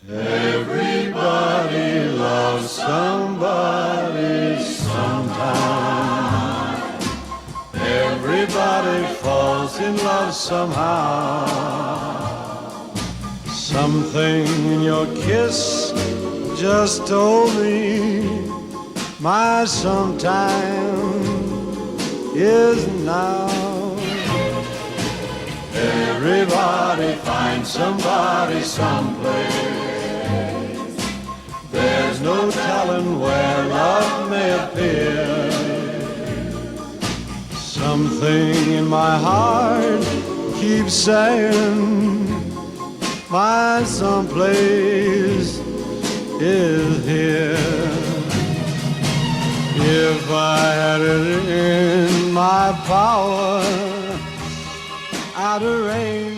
Everybody loves somebody sometime. Everybody falls in love somehow. Something in your kiss just told me my sometime is now. Everybody finds somebody someplace. There's no telling where love may appear. Something in my heart keeps saying my someplace is here. If I had it in my power, I'd arrange